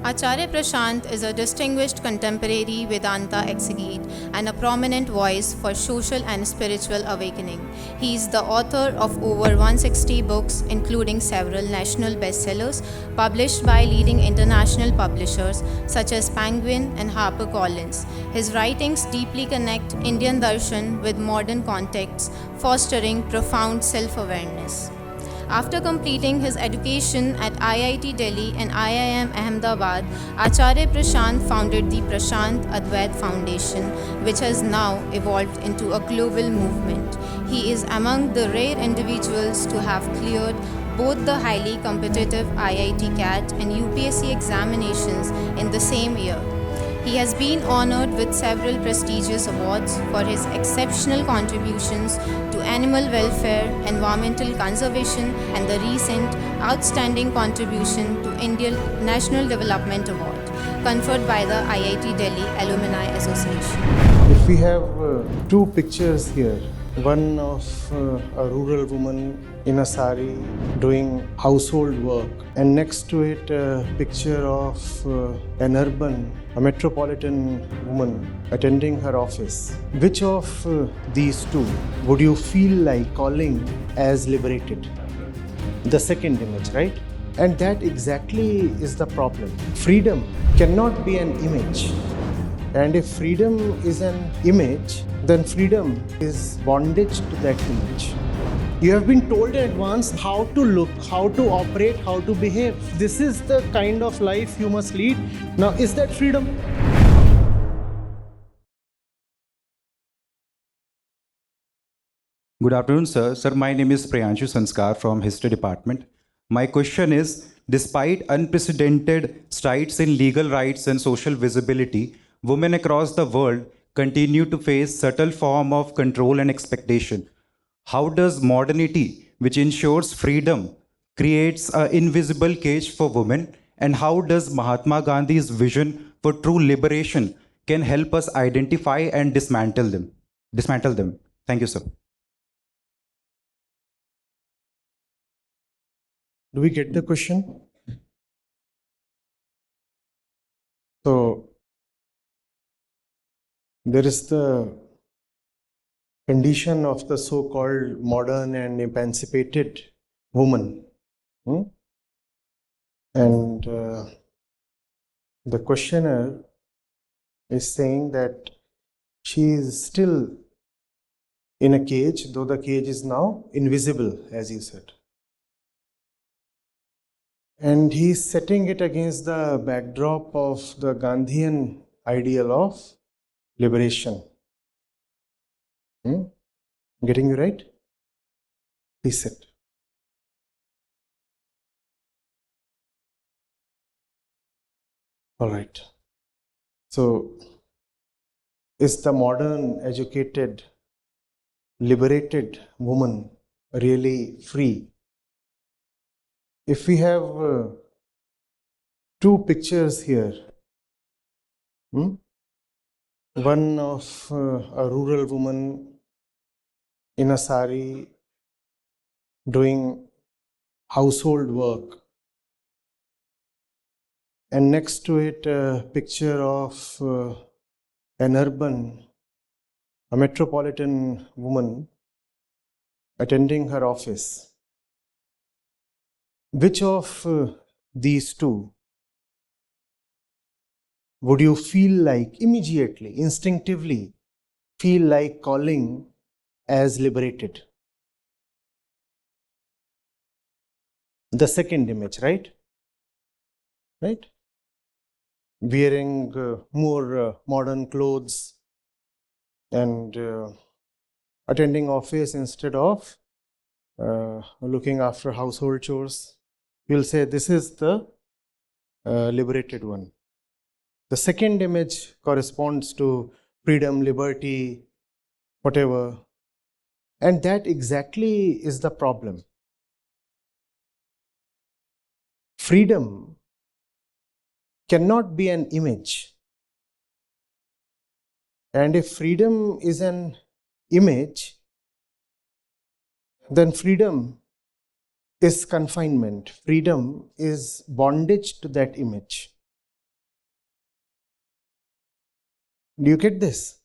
Acharya Prashant is a distinguished contemporary Vedanta exegete and a prominent voice for social and spiritual awakening. He is the author of over 160 books, including several national bestsellers published by leading international publishers such as Penguin and HarperCollins. His writings deeply connect Indian darshan with modern contexts, fostering profound self-awareness. After completing his education at IIT Delhi and IIM Ahmedabad, Acharya Prashant founded the Prashant Advait Foundation, which has now evolved into a global movement. He is among the rare individuals to have cleared both the highly competitive IIT CAT and UPSC examinations in the same year. He has been honored with several prestigious awards for his exceptional contributions to animal welfare, environmental conservation, and the recent outstanding contribution to Indian National Development Award, conferred by the IIT Delhi Alumni Association. If we have two pictures here, one of a rural woman in a sari doing household work, and next to it a picture of an urban, a metropolitan woman attending her office. Which of these two would you feel like calling as liberated? The second image, right? And that exactly is the problem. Freedom cannot be an image. And if freedom is an image, then freedom is bondage to that image. You have been told in advance how to look, how to operate, how to behave. This is the kind of life you must lead. Now, is that freedom? Good afternoon, sir. Sir, my name is Priyanshu Sanskar from History Department. My question is, despite unprecedented strides in legal rights and social visibility, women across the world continue to face subtle form of control and expectation. How does modernity, which ensures freedom, creates an invisible cage for women? And how does Mahatma Gandhi's vision for true liberation can help us identify and dismantle them? Thank you, sir. Do we get the question? So, there is the condition of the so-called modern and emancipated woman. And the questioner is saying that she is still in a cage, though the cage is now invisible, as you said. And he is setting it against the backdrop of the Gandhian ideal of liberation. Getting you right? Please sit. All right. So, is the modern, educated, liberated woman really free? If we have two pictures here, one of a rural woman in a sari doing household work, and next to it a picture of an urban, a metropolitan woman attending her office. Which of these two would you feel like immediately, instinctively feel like calling as liberated? The second image, right? Right? Wearing more modern clothes and attending office instead of looking after household chores. You'll say this is the liberated one. The second image corresponds to freedom, liberty, whatever. And that exactly is the problem. Freedom cannot be an image. And if freedom is an image, then freedom is confinement. Freedom is bondage to that image. Do you get this?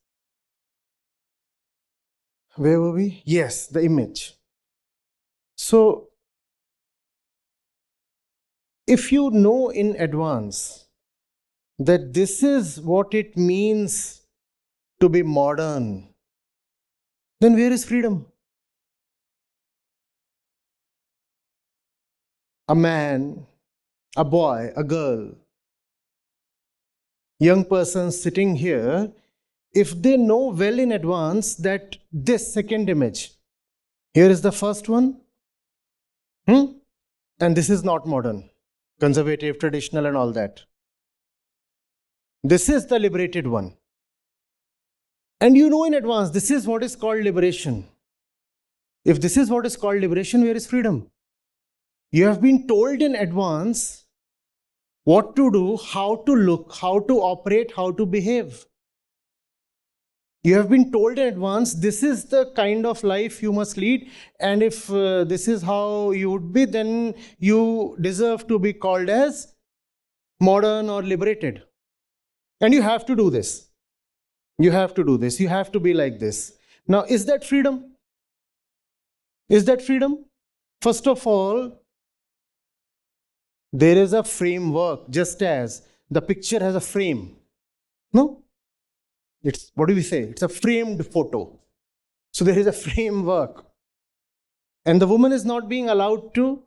Where were we? Yes, the image. So, if you know in advance that this is what it means to be modern, then where is freedom? A man, a boy, a girl, young person sitting here, if they know well in advance that this second image, here is the first one, and this is not modern, conservative, traditional, and all that. This is the liberated one. And you know in advance, this is what is called liberation. If this is what is called liberation, where is freedom? You have been told in advance what to do, how to look, how to operate, how to behave. You have been told in advance, this is the kind of life you must lead, and if this is how you would be, then you deserve to be called as modern or liberated. And you have to do this. You have to do this. You have to be like this. Now, is that freedom? Is that freedom? First of all, there is a framework, just as the picture has a frame. No? It's, what do we say? It's a framed photo. So there is a framework. And the woman is not being allowed to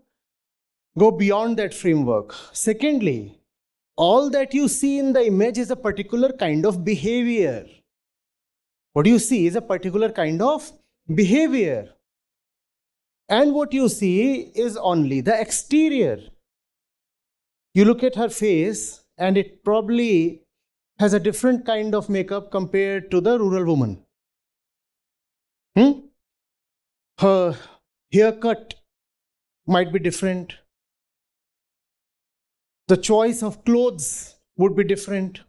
go beyond that framework. Secondly, all that you see in the image is a particular kind of behavior. What you see is a particular kind of behavior. And what you see is only the exterior. You look at her face, and it probably has a different kind of makeup compared to the rural woman. Her haircut might be different. The choice of clothes would be different.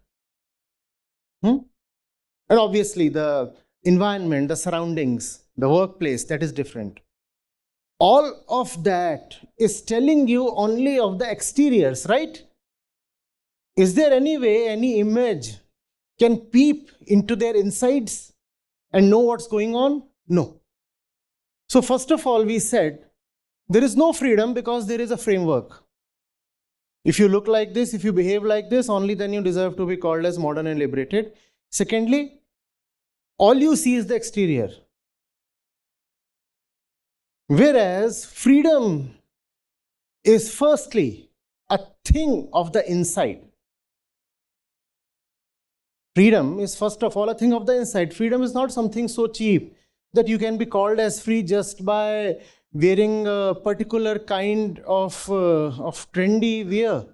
And obviously, the environment, the surroundings, the workplace, that is different. All of that is telling you only of the exteriors, right? Is there any way any image can peep into their insides and know what's going on? No. So first of all, we said there is no freedom because there is a framework. If you look like this, if you behave like this, only then you deserve to be called as modern and liberated. Secondly, all you see is the exterior. Whereas freedom is firstly a thing of the inside. Freedom is first of all a thing of the inside. Freedom is not something so cheap that you can be called as free just by wearing a particular kind of trendy wear.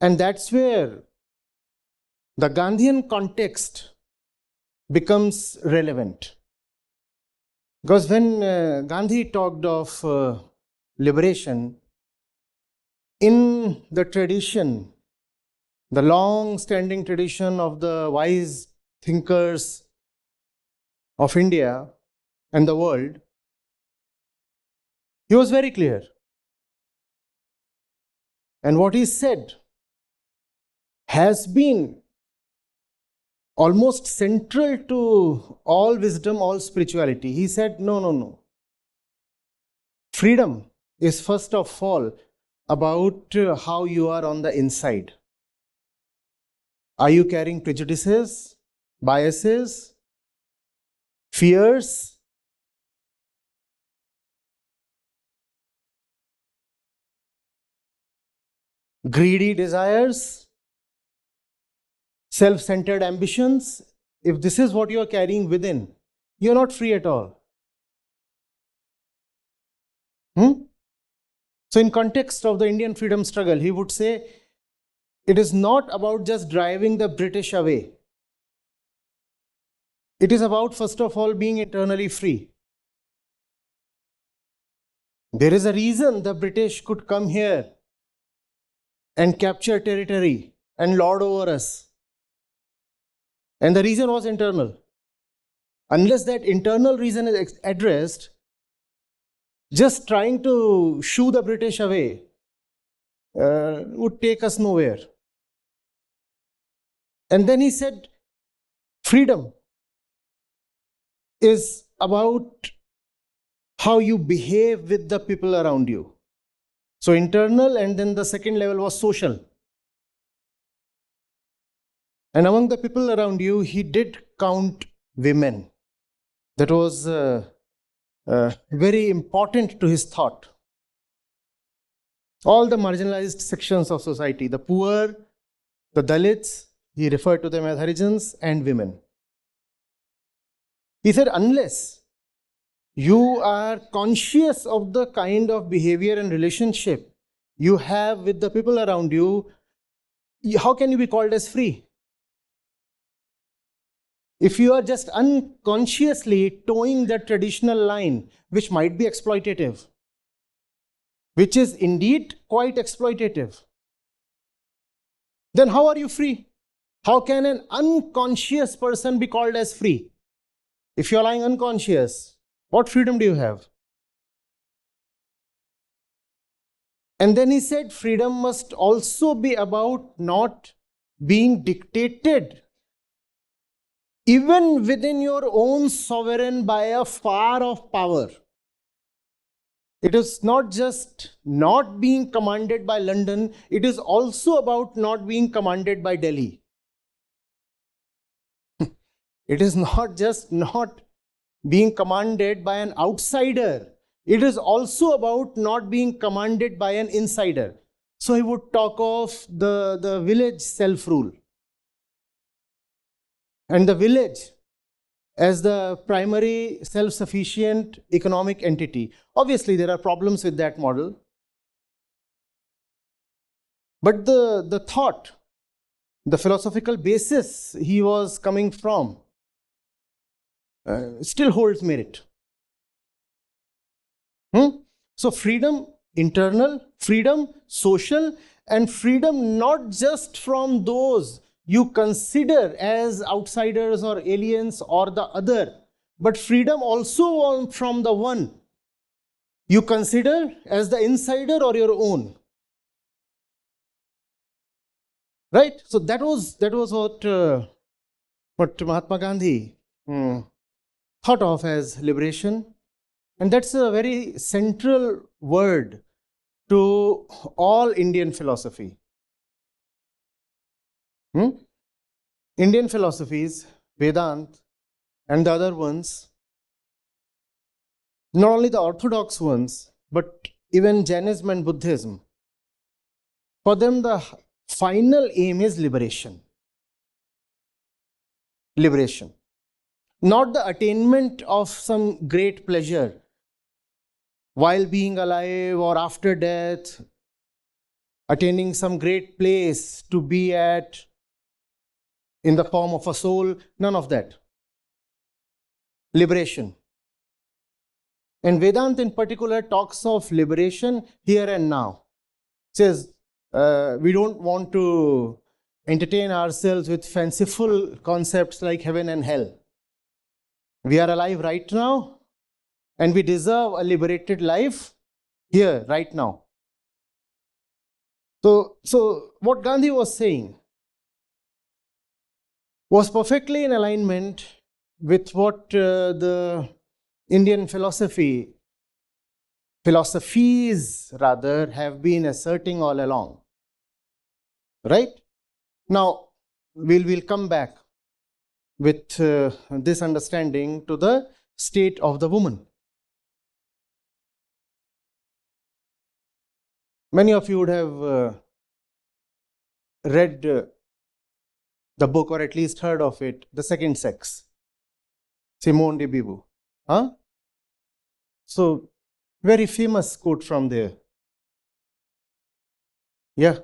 And that's where the Gandhian context becomes relevant. Because when Gandhi talked of liberation, in the tradition, the long-standing tradition of the wise thinkers of India and the world, he was very clear. And what he said has been almost central to all wisdom, all spirituality. He said, no. Freedom is first of all about how you are on the inside. Are you carrying prejudices, biases, fears? Greedy desires? Self-centered ambitions? If this is what you are carrying within, you are not free at all. So in context of the Indian freedom struggle, he would say, it is not about just driving the British away. It is about, first of all, being internally free. There is a reason the British could come here and capture territory and lord over us. And the reason was internal. Unless that internal reason is addressed, just trying to shoo the British away would take us nowhere. And then he said, freedom is about how you behave with the people around you. So internal, and then the second level was social. And among the people around you, he did count women. That was very important to his thought. All the marginalized sections of society, the poor, the Dalits, he referred to them as Harijans, and women. He said, unless you are conscious of the kind of behavior and relationship you have with the people around you, how can you be called as free? If you are just unconsciously towing the traditional line, which might be exploitative, which is indeed quite exploitative, then how are you free? How can an unconscious person be called as free? If you are lying unconscious, what freedom do you have? And then he said, freedom must also be about not being dictated even within your own sovereign by a far off power. It is not just not being commanded by London, it is also about not being commanded by Delhi. It is not just not being commanded by an outsider, it is also about not being commanded by an insider. So he would talk of the village self-rule. And the village as the primary self-sufficient economic entity. Obviously, there are problems with that model. But the thought, the philosophical basis he was coming from still holds merit. So freedom internal, freedom social, and freedom not just from those you consider as outsiders or aliens or the other, but freedom also from the one you consider as the insider or your own. Right? So that was what Mahatma Gandhi thought of as liberation. And that's a very central word to all Indian philosophy. Indian philosophies, Vedanta, and the other ones, not only the orthodox ones, but even Jainism and Buddhism, for them the final aim is liberation. Liberation. Not the attainment of some great pleasure while being alive or after death, attaining some great place to be at in the form of a soul, none of that. Liberation. And Vedanta in particular talks of liberation here and now. It says, we don't want to entertain ourselves with fanciful concepts like heaven and hell. We are alive right now, and we deserve a liberated life here, right now. So what Gandhi was saying was perfectly in alignment with what the Indian philosophies rather have been asserting all along. Right? Now, we'll come back with this understanding to the state of the woman. Many of you would have read the book, or at least heard of it, The Second Sex, Simone de Beauvoir. Huh? So, very famous quote from there. Yeah.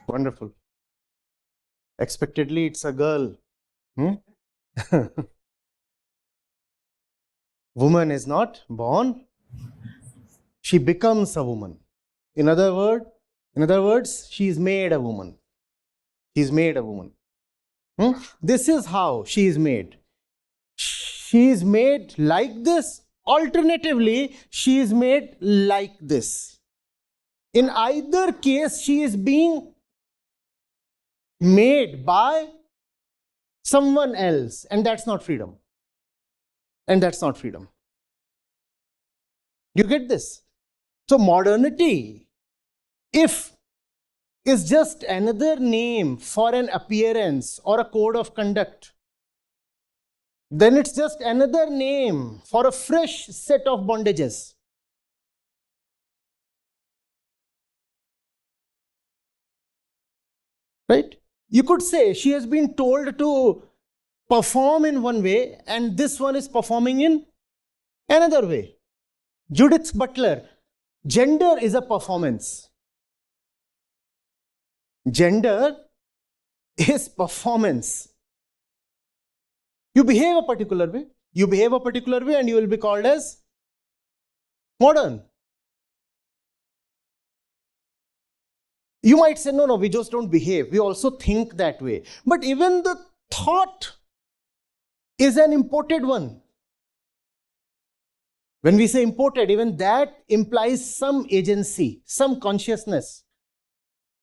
Wonderful. Expectedly, it's a girl. Woman is not born, she becomes a woman. In other words, she is made a woman. She is made a woman. This is how she is made. She is made like this. Alternatively, she is made like this. In either case, she is being made by someone else, and that's not freedom. And that's not freedom. You get this? So modernity, if is just another name for an appearance or a code of conduct, then it's just another name for a fresh set of bondages. Right? You could say she has been told to perform in one way and this one is performing in another way. Judith Butler, gender is a performance. Gender is performance. You behave a particular way. You behave a particular way and you will be called as modern. You might say, no, we just don't behave. We also think that way. But even the thought is an imported one. When we say imported, even that implies some agency, some consciousness.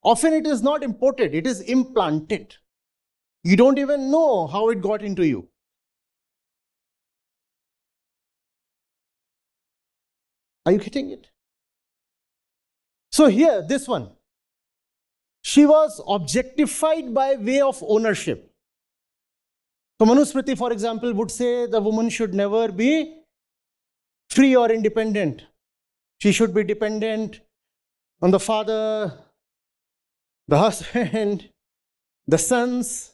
Often it is not imported, it is implanted. You don't even know how it got into you. Are you getting it? So here, this one. She was objectified by way of ownership. So Manusmriti, for example, would say the woman should never be free or independent. She should be dependent on the father, the husband, the sons,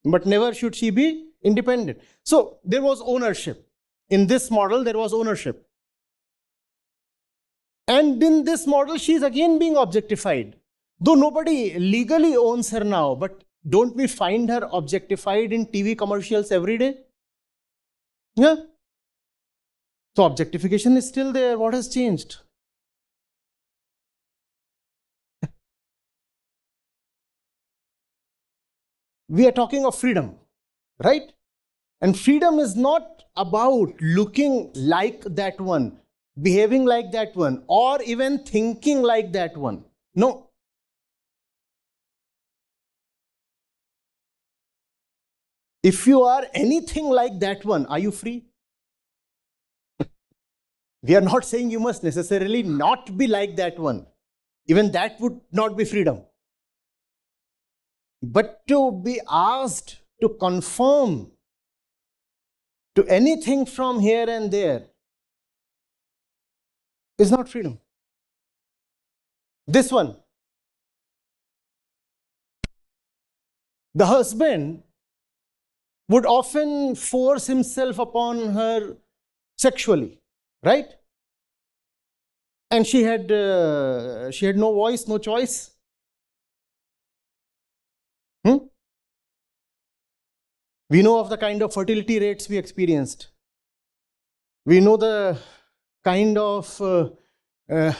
but never should she be independent. So there was ownership. In this model, there was ownership. And in this model, she is again being objectified. Though nobody legally owns her now, but don't we find her objectified in TV commercials every day? Yeah. So objectification is still there. What has changed? We are talking of freedom, right? And freedom is not about looking like that one, behaving like that one, or even thinking like that one. No. If you are anything like that one, are you free? We are not saying you must necessarily not be like that one. Even that would not be freedom. But to be asked to conform to anything from here and there is not freedom. This one. The husband would often force himself upon her sexually, right? And she had no voice, no choice. We know of the kind of fertility rates we experienced. We know the kind of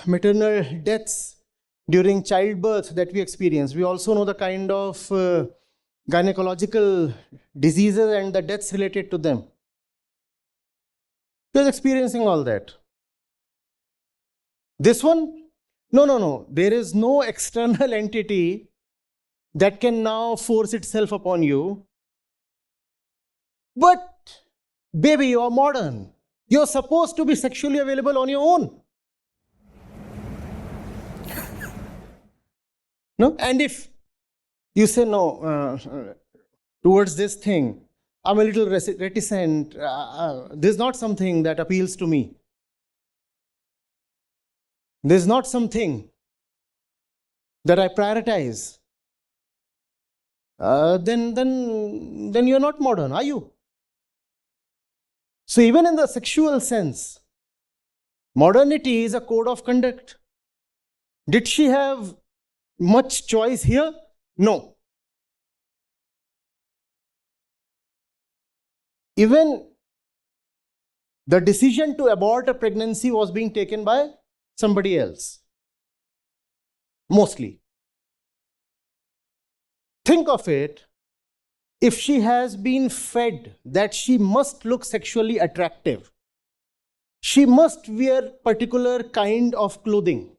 maternal deaths during childbirth that we experienced. We also know the kind of gynecological diseases and the deaths related to them. He was experiencing all that. This one? No. There is no external entity that can now force itself upon you. But, baby, you are modern. You're supposed to be sexually available on your own. No? And if you say no towards this thing, I'm a little reticent. This is not something that appeals to me. This is not something that I prioritize. Then you're not modern, are you? So even in the sexual sense, modernity is a code of conduct. Did she have much choice here? No. Even the decision to abort a pregnancy was being taken by somebody else. Mostly. Think of it, if she has been fed that she must look sexually attractive, she must wear particular kind of clothing,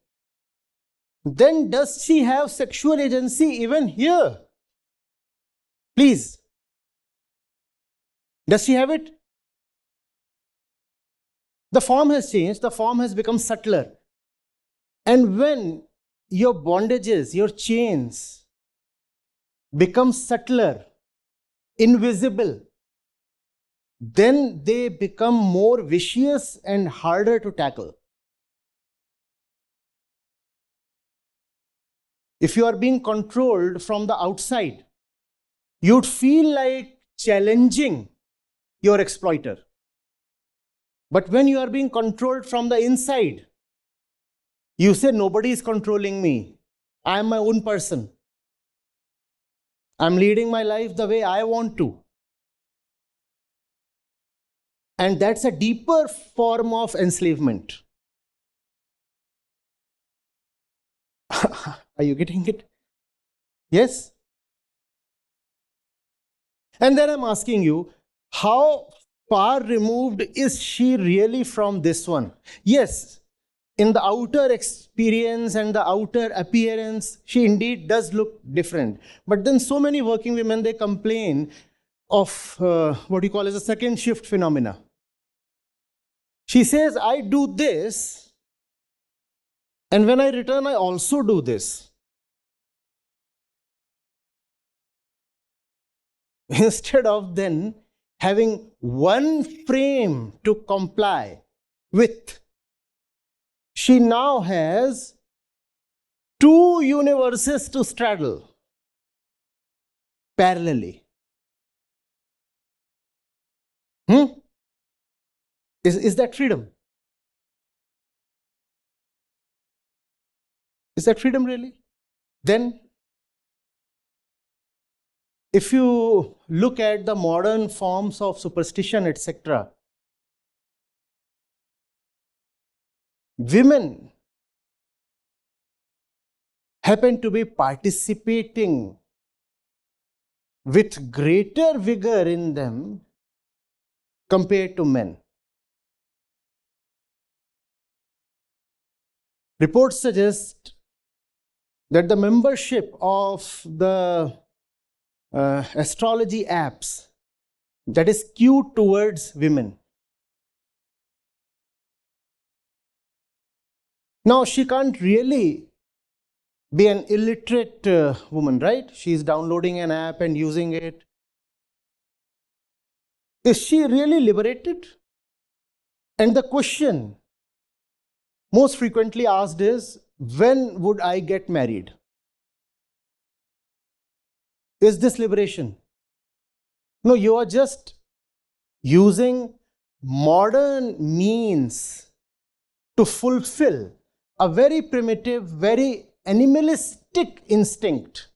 then does she have sexual agency even here? Please. Does she have it? The form has changed, the form has become subtler. And when your bondages, your chains become subtler, invisible, then they become more vicious and harder to tackle. If you are being controlled from the outside, you'd feel like challenging your exploiter. But when you are being controlled from the inside, you say, nobody is controlling me. I am my own person. I'm leading my life the way I want to. And that's a deeper form of enslavement. Are you getting it? Yes? And then I'm asking you, how far removed is she really from this one? Yes, in the outer experience and the outer appearance, she indeed does look different. But then so many working women, they complain of what you call as a second shift phenomena. She says, I do this, and when I return, I also do this. Instead of then having one frame to comply with, she now has two universes to straddle parallelly. Is that freedom? Is that freedom really? Then, if you look at the modern forms of superstition, etc., women happen to be participating with greater vigor in them compared to men. Reports suggest that the membership of the astrology apps that is skewed towards women. Now, she can't really be an illiterate woman, right? She's downloading an app and using it. Is she really liberated? And the question most frequently asked is, when would I get married? Is this liberation? No, you are just using modern means to fulfill a very primitive, very animalistic instinct.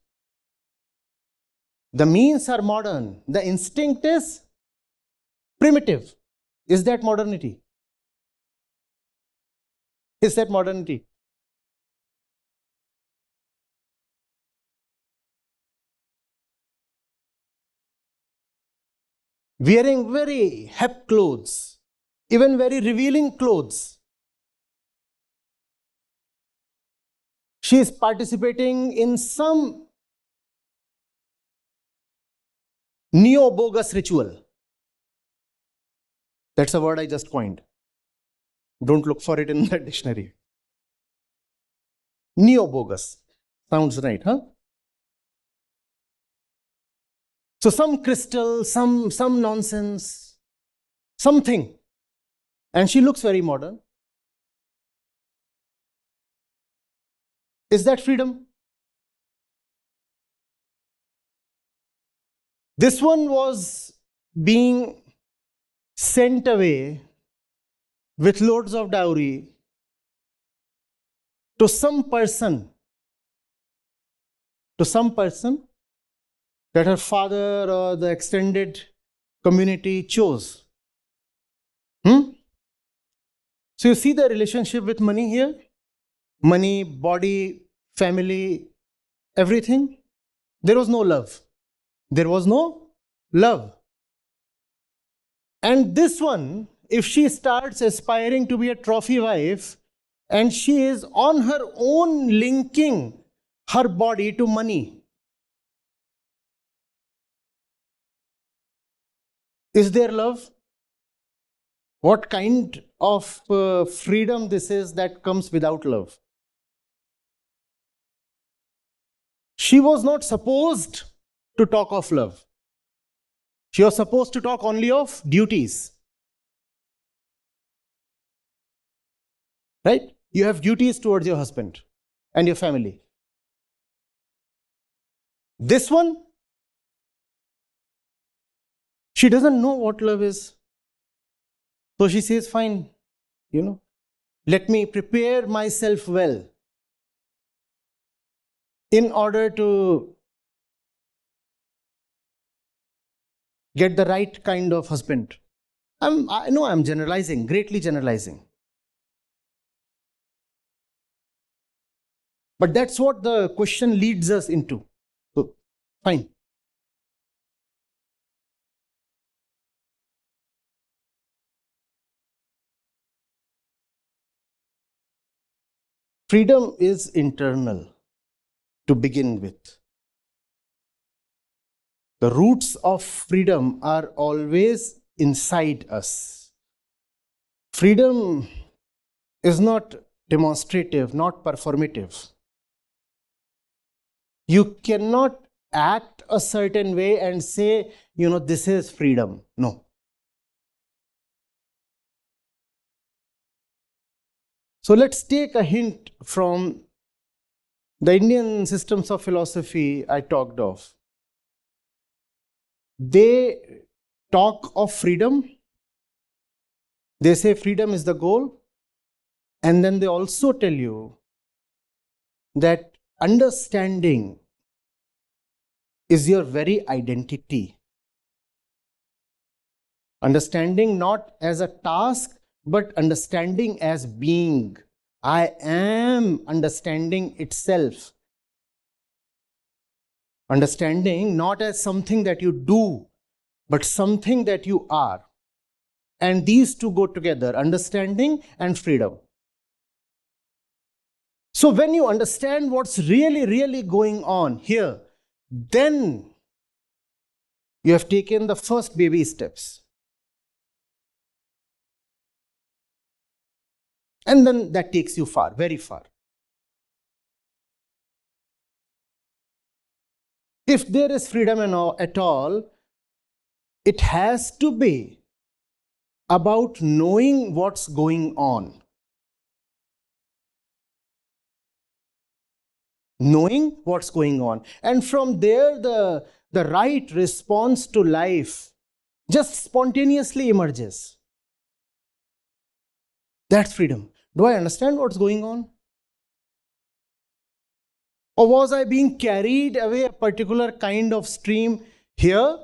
The means are modern, the instinct is primitive. Is that modernity? Is that modernity? Wearing very hep clothes, even very revealing clothes. She is participating in some neo-bogus ritual. That's a word I just coined. Don't look for it in the dictionary. Neo-bogus. Sounds right, huh? So some crystal, some nonsense, something. And she looks very modern. Is that freedom? This one was being sent away with loads of dowry to some person that her father or the extended community chose. So you see the relationship with money here? Money, body, family, everything. There was no love. There was no love. And this one, if she starts aspiring to be a trophy wife, and she is on her own linking her body to money, Is there love? What kind of freedom this is that comes without love? She was not supposed to talk of love. She was supposed to talk only of duties. Right? You have duties towards your husband and your family. This one, she doesn't know what love is. So she says, fine, let me prepare myself well in order to get the right kind of husband. I know I'm generalizing, greatly generalizing. But that's what the question leads us into. So, fine. Freedom is internal to begin with. The roots of freedom are always inside us. Freedom is not demonstrative, not performative. You cannot act a certain way and say, this is freedom. No. So let's take a hint from the Indian systems of philosophy I talked of. They talk of freedom. They say freedom is the goal. And then they also tell you that understanding is your very identity. Understanding not as a task, but understanding as being. I am understanding itself. Understanding not as something that you do, but something that you are. And these two go together, understanding and freedom. So when you understand what's really, really going on here, then you have taken the first baby steps. And then that takes you far, very far. If there is freedom at all, it has to be about knowing what's going on. Knowing what's going on. And from there, the right response to life just spontaneously emerges. That's freedom. Do I understand what's going on? Or was I being carried away a particular kind of stream here?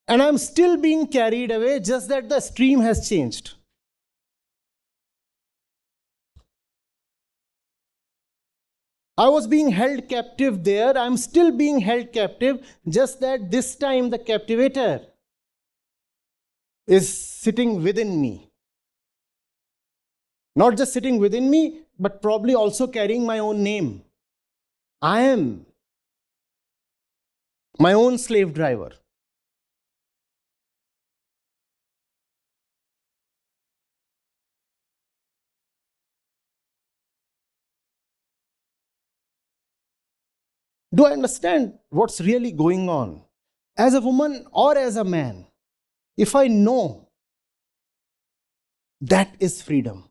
And I'm still being carried away, just that the stream has changed. I was being held captive there. I'm still being held captive, just that this time the captivator is sitting within me. Not just sitting within me, but probably also carrying my own name. I am my own slave driver. Do I understand what's really going on? As a woman or as a man, if I know, that is freedom.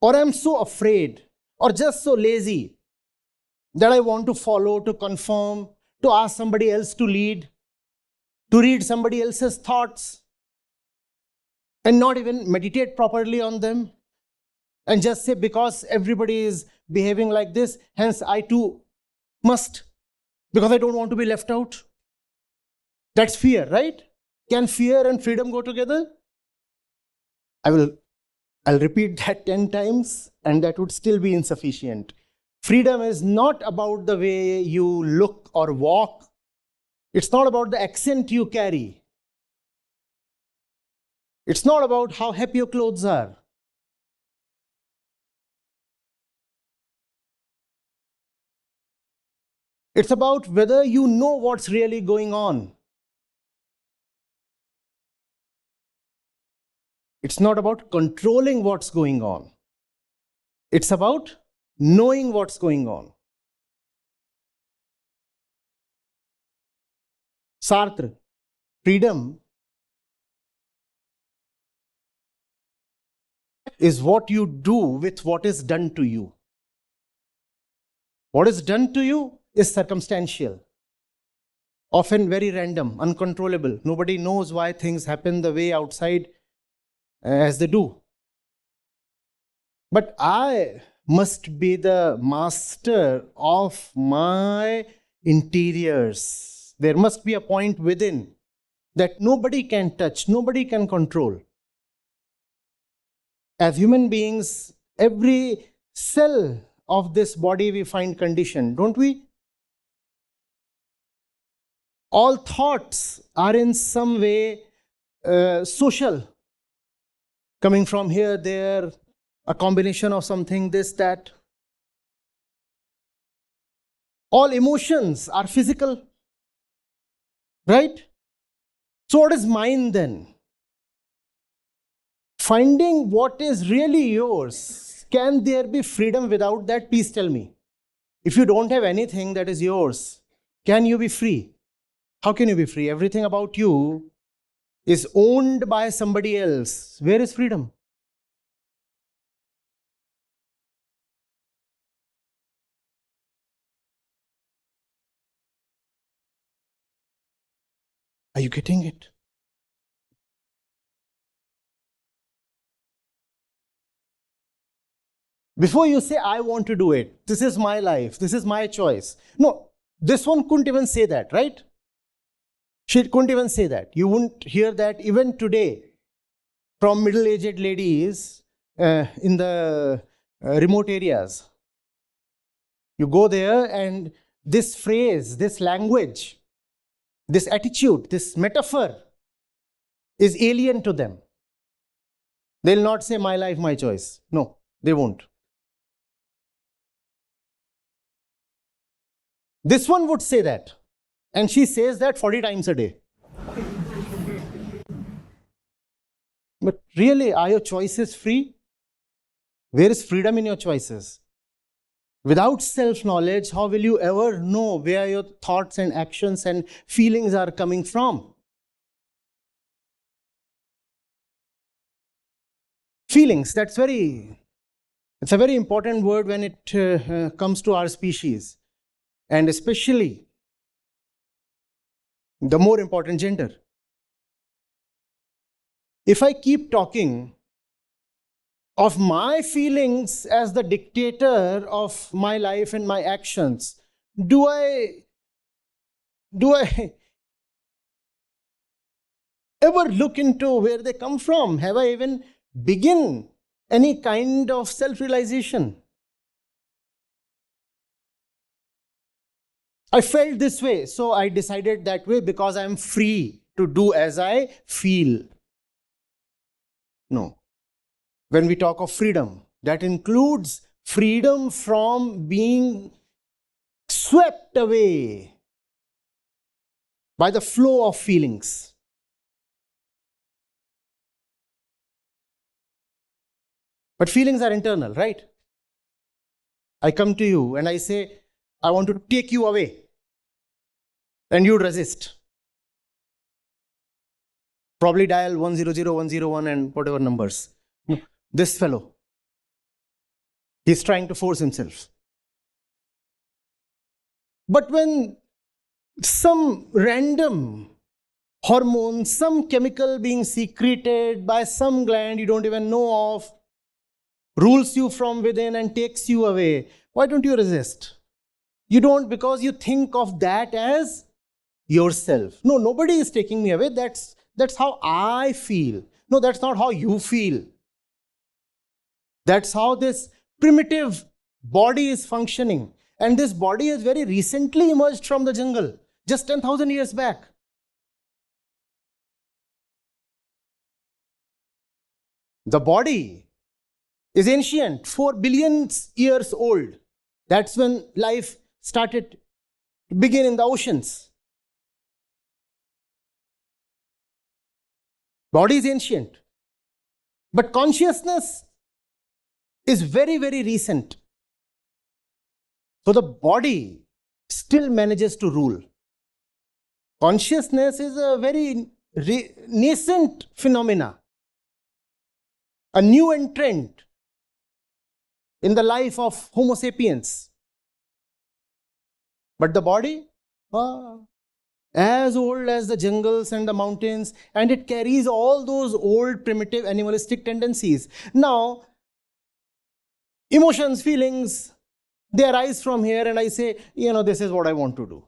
Or I'm so afraid or just so lazy that I want to follow, to conform, to ask somebody else to lead, to read somebody else's thoughts, and not even meditate properly on them, and just say, because everybody is behaving like this, hence I too must, because I don't want to be left out. That's fear, right? Can fear and freedom go together? I'll repeat that 10 times, and that would still be insufficient. Freedom is not about the way you look or walk. It's not about the accent you carry. It's not about how happy your clothes are. It's about whether you know what's really going on. It's not about controlling what's going on. It's about knowing what's going on. Sartre, freedom is what you do with what is done to you. What is done to you is circumstantial, often very random, uncontrollable. Nobody knows why things happen the way outside as they do. But I must be the master of my interiors. There must be a point within that nobody can touch, nobody can control. As human beings, every cell of this body we find conditioned, don't we? All thoughts are in some way social, coming from here, there, a combination of something, this, that. All emotions are physical, right? So what is mine then? Finding what is really yours. Can there be freedom without that? Please tell me. If you don't have anything that is yours, can you be free? How can you be free? Everything about you is owned by somebody else. Where is freedom? Are you getting it? Before you say, I want to do it, this is my life, this is my choice. No, this one couldn't even say that, right? She couldn't even say that. You wouldn't hear that even today from middle-aged ladies in the remote areas. You go there and this phrase, this language, this attitude, this metaphor is alien to them. They'll not say, my life, my choice. No, they won't. This one would say that. And she says that 40 times a day. But really, are your choices free? Where is freedom in your choices? Without self-knowledge, how will you ever know where your thoughts and actions and feelings are coming from? Feelings, it's a very important word when it comes to our species. And especially the more important gender. If I keep talking of my feelings as the dictator of my life and my actions, do I ever look into where they come from? Have I even begin any kind of self-realization? I felt this way, so I decided that way because I am free to do as I feel. No. When we talk of freedom, that includes freedom from being swept away by the flow of feelings. But feelings are internal, right? I come to you and I say, I want to take you away. And you resist. Probably dial 100 and whatever numbers. This fellow, he's trying to force himself. But when some random hormone, some chemical being secreted by some gland you don't even know of, rules you from within and takes you away, why don't you resist? You don't, because you think of that as yourself. No, nobody is taking me away. That's how I feel. No, that's not how you feel. That's how this primitive body is functioning. And this body has very recently emerged from the jungle, just 10,000 years back. The body is ancient, 4 billion years old. That's when life started to begin in the oceans. Body is ancient. But consciousness is very, very recent. So the body still manages to rule. Consciousness is a very nascent phenomena, a new entrant in the life of Homo sapiens. But the body, as old as the jungles and the mountains, and it carries all those old primitive animalistic tendencies. Now, emotions, feelings, they arise from here, and I say, this is what I want to do.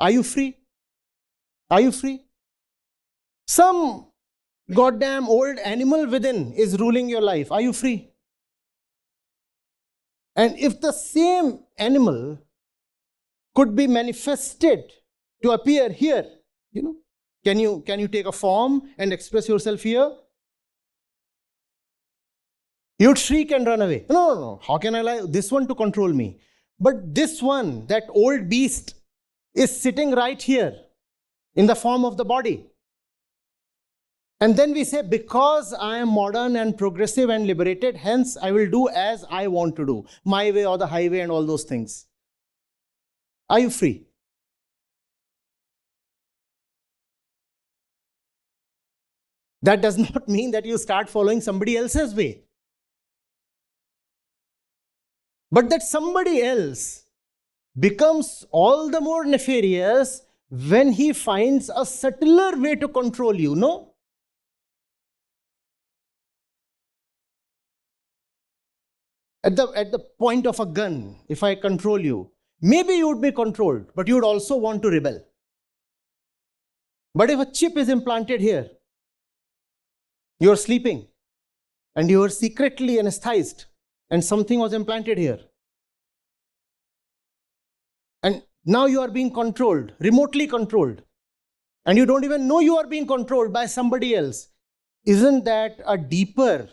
Are you free? Are you free? Some goddamn old animal within is ruling your life. Are you free? And if the same animal could be manifested to appear here, can you take a form and express yourself here? You'd shriek and run away. No. How can I allow this one to control me? But this one, that old beast, is sitting right here in the form of the body. And then we say, because I am modern and progressive and liberated, hence I will do as I want to do, my way or the highway and all those things. Are you free? That does not mean that you start following somebody else's way. But that somebody else becomes all the more nefarious when he finds a subtler way to control you, no? At the point of a gun, if I control you, maybe you would be controlled, but you would also want to rebel. But if a chip is implanted here, you're sleeping and you are secretly anesthetized and something was implanted here. And now you are being controlled, remotely controlled. And you don't even know you are being controlled by somebody else. Isn't that a deeper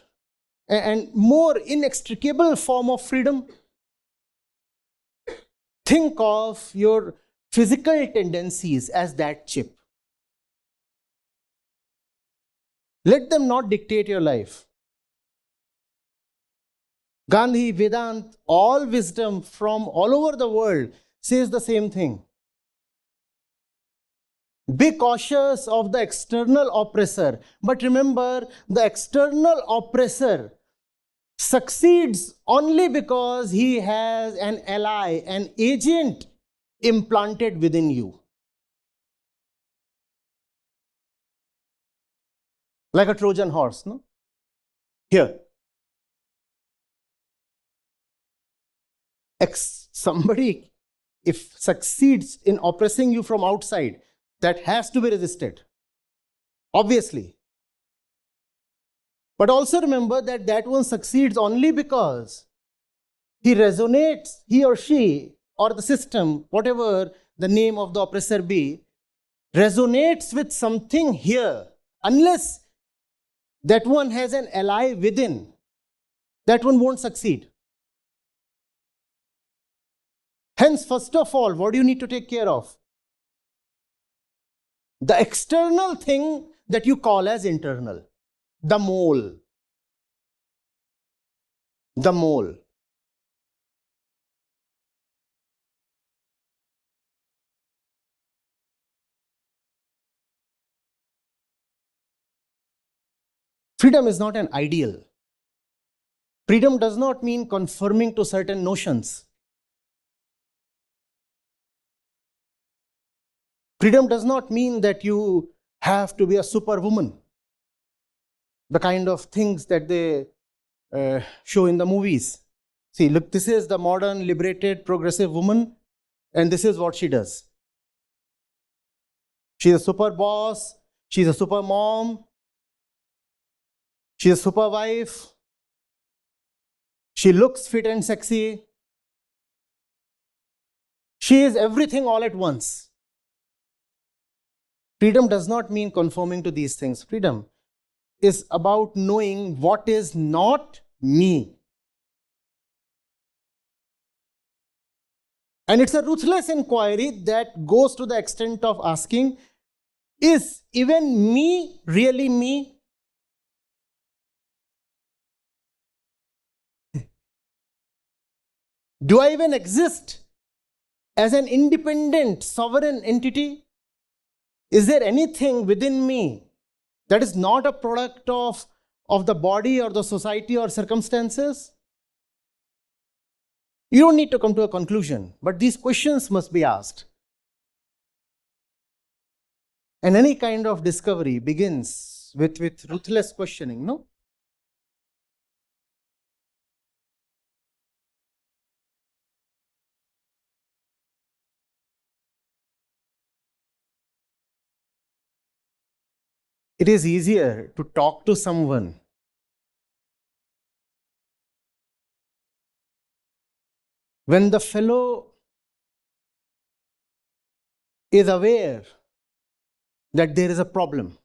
and more inextricable form of freedom? Think of your physical tendencies as that chip. Let them not dictate your life. Gandhi, Vedant, all wisdom from all over the world says the same thing. Be cautious of the external oppressor. But remember, the external oppressor succeeds only because he has an ally, an agent implanted within you. Like a Trojan horse, no? Here. Somebody, if succeeds in oppressing you from outside, that has to be resisted. Obviously. But also remember that that one succeeds only because he resonates, he or she, or the system, whatever the name of the oppressor be, resonates with something here. Unless that one has an ally within, that one won't succeed. Hence, first of all, what do you need to take care of? The external thing that you call as internal. The mole. The mole. Freedom is not an ideal. Freedom does not mean conforming to certain notions. Freedom does not mean that you have to be a superwoman. The kind of things that they show in the movies. See, look, this is the modern, liberated, progressive woman, and this is what she does. She's a super boss, she's a super mom, she's a super wife, she looks fit and sexy, she is everything all at once. Freedom does not mean conforming to these things. Freedom is about knowing what is not me. And it's a ruthless inquiry that goes to the extent of asking, is even me really me? Do I even exist as an independent, sovereign entity? Is there anything within me that is not a product of the body or the society or circumstances? You don't need to come to a conclusion, but these questions must be asked. And any kind of discovery begins with ruthless questioning, no? It is easier to talk to someone when the fellow is aware that there is a problem.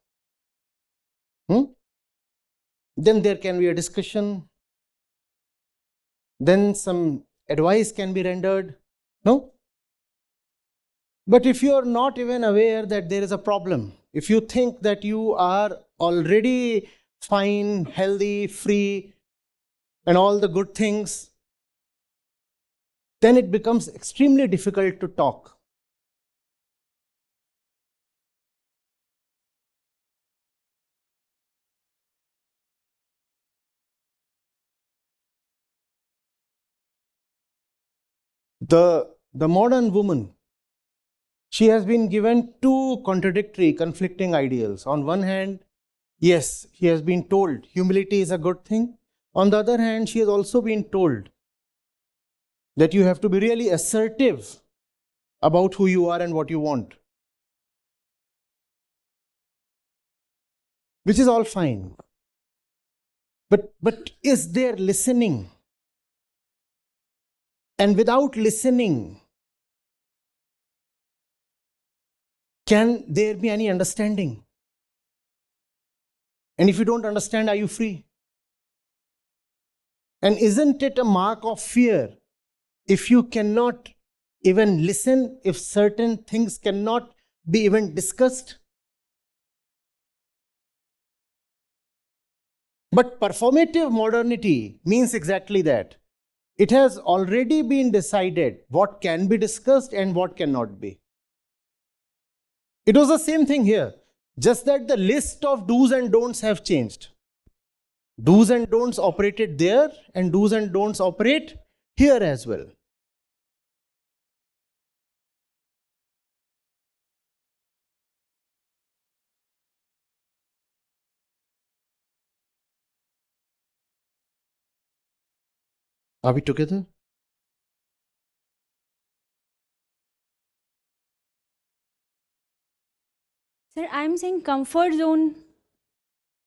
Then there can be a discussion. Then some advice can be rendered. No? But if you are not even aware that there is a problem, if you think that you are already fine, healthy, free, and all the good things, then it becomes extremely difficult to talk. The modern woman, she has been given two contradictory, conflicting ideals. On one hand, yes, she has been told humility is a good thing. On the other hand, she has also been told that you have to be really assertive about who you are and what you want. Which is all fine. But is there listening? And without listening, can there be any understanding? And if you don't understand, are you free? And isn't it a mark of fear if you cannot even listen, if certain things cannot be even discussed? But performative modernity means exactly that. It has already been decided what can be discussed and what cannot be. It was the same thing here, just that the list of do's and don'ts have changed. Do's and don'ts operated there, and do's and don'ts operate here as well. Are we together? Sir, I'm saying comfort zone.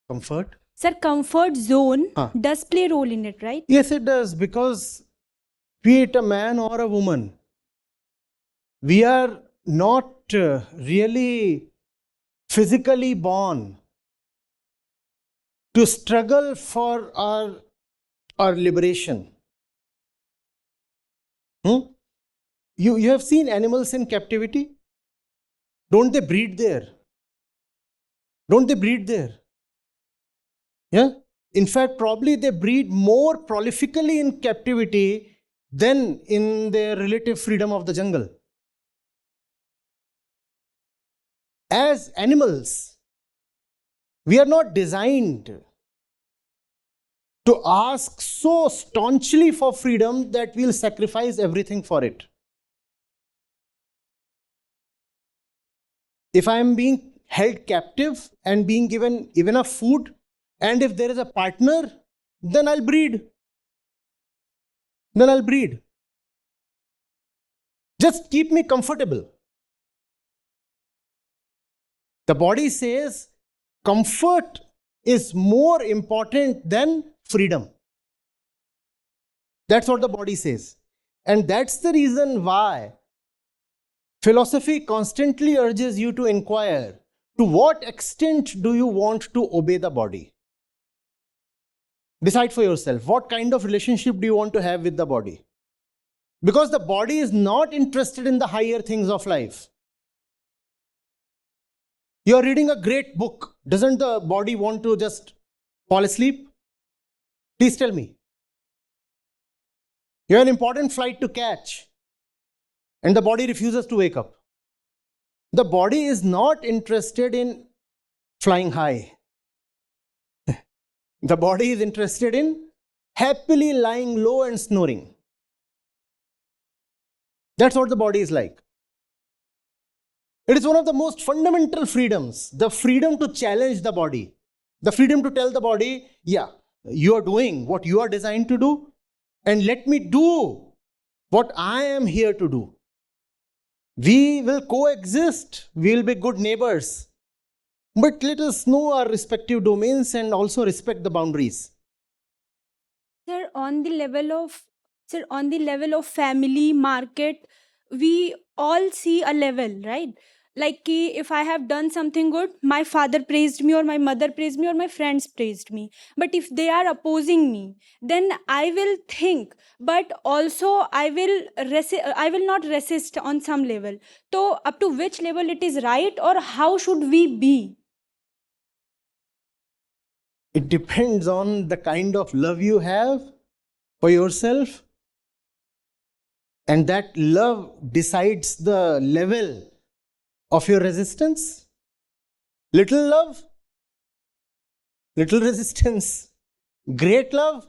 Comfort? Sir, comfort zone Huh. does play a role in it, right? Yes, it does, because be it a man or a woman, we are not really physically born to struggle for our liberation. You have seen animals in captivity? Don't they breed there? Don't they breed there? Yeah? In fact, probably they breed more prolifically in captivity than in their relative freedom of the jungle. As animals, we are not designed to ask so staunchly for freedom that we'll sacrifice everything for it. If I am being held captive and being given enough food, and if there is a partner, then I'll breed. Then I'll breed. Just keep me comfortable. The body says comfort is more important than freedom. That's what the body says. And that's the reason why philosophy constantly urges you to inquire, to what extent do you want to obey the body? Decide for yourself, what kind of relationship do you want to have with the body? Because the body is not interested in the higher things of life. You're reading a great book. Doesn't the body want to just fall asleep? Please tell me. You have an important flight to catch, and the body refuses to wake up. The body is not interested in flying high. The body is interested in happily lying low and snoring. That's what the body is like. It is one of the most fundamental freedoms, the freedom to challenge the body, the freedom to tell the body, yeah, you are doing what you are designed to do, and let me do what I am here to do. We will coexist, we will be good neighbors, but let us know our respective domains and also respect the boundaries. Sir, on the level of family, market, we all see a level, right? Like if I have done something good, my father praised me, or my mother praised me, or my friends praised me. But if they are opposing me, then I will think, but also I will not resist on some level. So up to which level it is right, or how should we be? It depends on the kind of love you have for yourself, and that love decides the level of your resistance. Little love, little resistance, great love.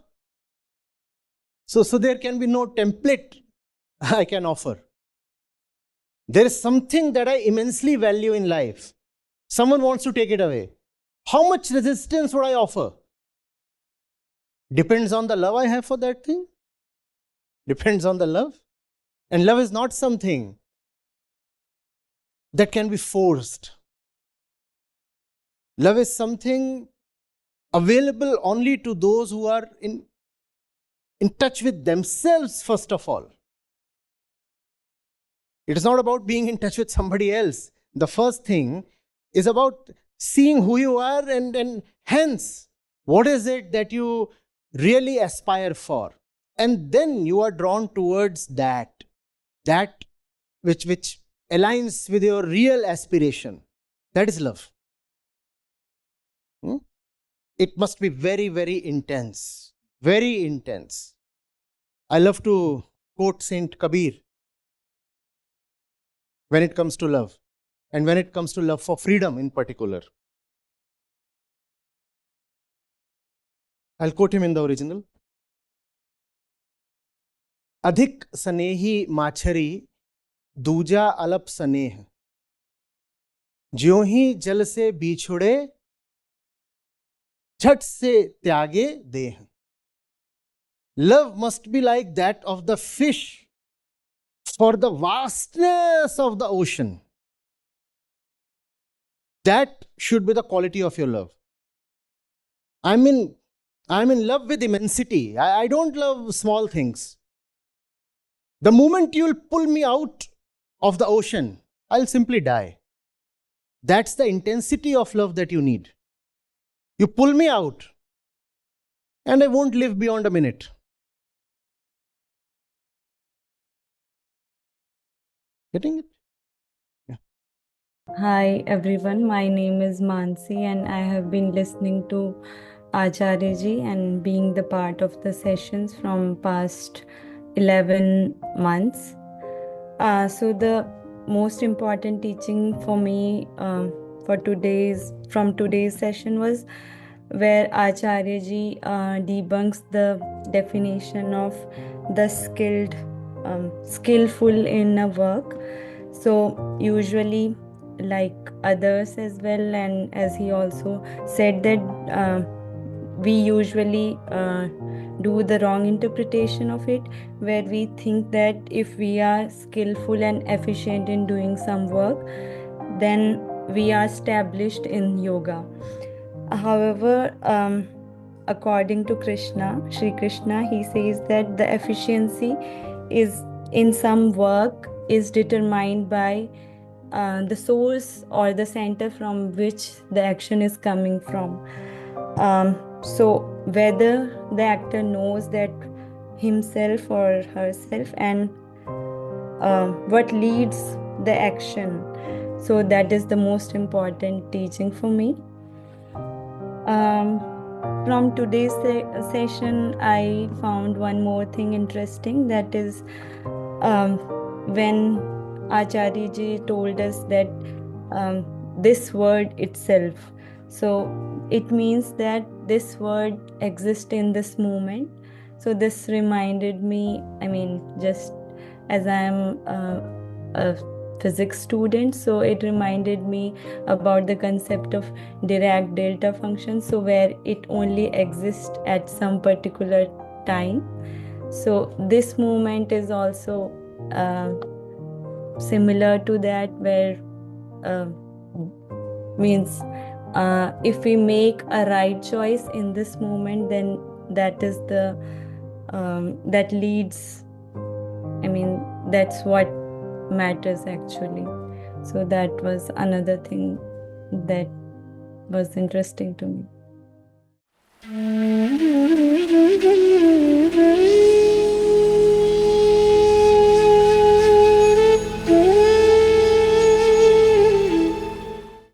So there can be no template I can offer. There is something that I immensely value in life. Someone wants to take it away. How much resistance would I offer? Depends on the love I have for that thing. Depends on the love. And love is not something that can be forced. Love is something available only to those who are in touch with themselves, first of all. It is not about being in touch with somebody else. The first thing is about seeing who you are, and hence, what is it that you really aspire for? And then you are drawn towards that which aligns with your real aspiration. That is love. It must be very, very intense. Very intense. I love to quote Saint Kabir when it comes to love, and when it comes to love for freedom in particular. I'll quote him in the original. अधिक स्नेही माछरी दूजा अलप स्नेह, ज्यों ही जल से बिछुड़े झट से त्यागे देह. Love must be like that of the fish for the vastness of the ocean. That should be the quality of your love. I'm in love with immensity. I don't love small things. The moment you'll pull me out of the ocean, I'll simply die. That's the intensity of love that you need. You pull me out, and I won't live beyond a minute. Getting it? Yeah. Hi everyone, my name is Mansi and I have been listening to Acharya Ji and being the part of the sessions from past 11 months. So the most important teaching for me from today's session was where Acharya Ji debunks the definition of the skillful in a work. So usually, like others as well, and as he also said that we usually do the wrong interpretation of it, where we think that if we are skillful and efficient in doing some work, then we are established in yoga. However, according to Sri Krishna, he says that the efficiency is in some work is determined by the source or the center from which the action is coming from. So whether the actor knows that himself or herself and what leads the action. So that is the most important teaching for me. from today's session, I found one more thing interesting, that is when Acharya Ji told us that this word itself, so it means that this word exists in this moment. So this reminded me, I mean, just as I am a physics student, so it reminded me about the concept of Dirac delta function, so where it only exists at some particular time. So this movement is also similar to that, where means if we make a right choice in this moment, then that is the that leads, I mean, that's what matters actually. So that was another thing that was interesting to me.